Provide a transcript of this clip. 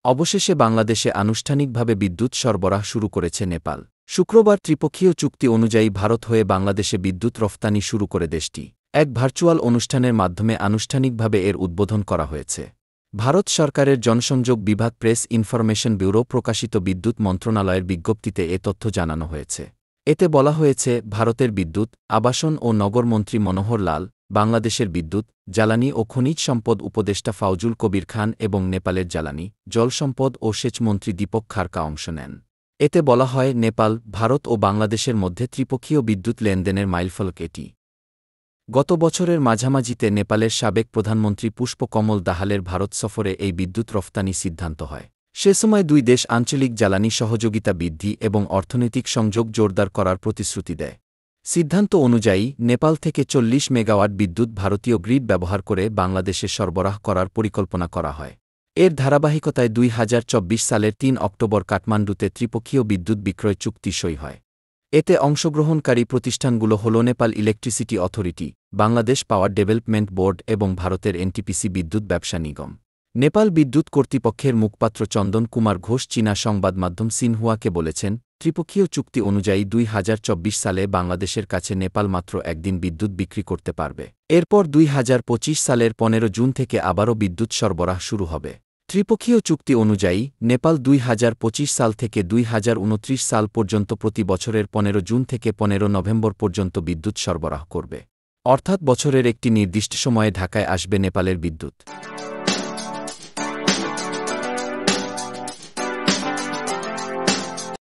অবশেষে বাংলাদেশে আনুষ্ঠানিকভাবে বিদ্যুৎ সরবরাহ শুরু করেছে নেপাল। শুক্রবার ত্রিপক্ষীয় চুক্তি অনুযায়ী ভারত হয়ে বাংলাদেশে বিদ্যুৎ রফতানি শুরু করে দেশটি এক ভার্চুয়াল অনুষ্ঠানের মাধ্যমে আনুষ্ঠানিকভাবে এর উদ্বোধন করা হয়েছে। ভারত সরকারের জনসংযোগ বিভাগ প্রেস ইনফরমেশন ব্যুরো প্রকাশিত বিদ্যুৎ মন্ত্রণালয়ের বিজ্ঞপ্তিতে এ তথ্য জানানো হয়েছে। এতে বলা হয়েছে, ভারতের বিদ্যুৎ, আবাসন ও নগরমন্ত্রী মনোহর লাল, বাংলাদেশের বিদ্যুৎ, জ্বালানি ও খনিজ সম্পদ উপদেষ্টা ফাউজুল কবির খান এবং নেপালের জ্বালানি, জল সম্পদ ও সেচমন্ত্রী দীপক খাড়কা অংশ নেন। এতে বলা হয়, নেপাল, ভারত ও বাংলাদেশের মধ্যে ত্রিপক্ষীয় বিদ্যুৎ লেনদেনের মাইলফলক এটি। গত বছরের মাঝামাঝিতে নেপালের সাবেক প্রধানমন্ত্রী পুষ্পকমল দাহালের ভারত সফরে এই বিদ্যুৎ রফতানি সিদ্ধান্ত হয়। সে সময় দুই দেশ আঞ্চলিক জ্বালানি সহযোগিতা বৃদ্ধি এবং অর্থনৈতিক সংযোগ জোরদার করার প্রতিশ্রুতি দেয়। সিদ্ধান্ত অনুযায়ী নেপাল থেকে ৪০ মেগাওয়াট বিদ্যুৎ ভারতীয় গ্রিড ব্যবহার করে বাংলাদেশে সরবরাহ করার পরিকল্পনা করা হয়। এর ধারাবাহিকতায় ২০২৪ সালের ৩ অক্টোবর কাঠমান্ডুতে ত্রিপক্ষীয় বিদ্যুৎ বিক্রয় চুক্তি সই হয়। এতে অংশগ্রহণকারী প্রতিষ্ঠানগুলো হল Nepal electricity authority, Bangladesh power development board এবং ভারতের এনটিপিসি বিদ্যুৎ ব্যবসা নিগম। নেপাল বিদ্যুৎ কর্তৃপক্ষের মুখপাত্র চন্দন কুমার ঘোষ চীনা সংবাদমাধ্যম সিনহুয়াকে বলেছেন, ত্রিপক্ষীয় চুক্তি অনুযায়ী ২০২৪ সালে বাংলাদেশের কাছে নেপাল মাত্র একদিন বিদ্যুৎ বিক্রি করতে পারবে। এরপর ২০২৫ সালের ১৫ জুন থেকে আবারও বিদ্যুৎ সরবরাহ শুরু হবে। ত্রিপক্ষীয় চুক্তি অনুযায়ী নেপাল ২০২৫ সাল থেকে ২০২৯ সাল পর্যন্ত প্রতি বছরের ১৫ জুন থেকে ১৫ নভেম্বর পর্যন্ত বিদ্যুৎ সরবরাহ করবে। অর্থাৎ বছরের একটি নির্দিষ্ট সময়ে ঢাকায় আসবে নেপালের বিদ্যুৎ।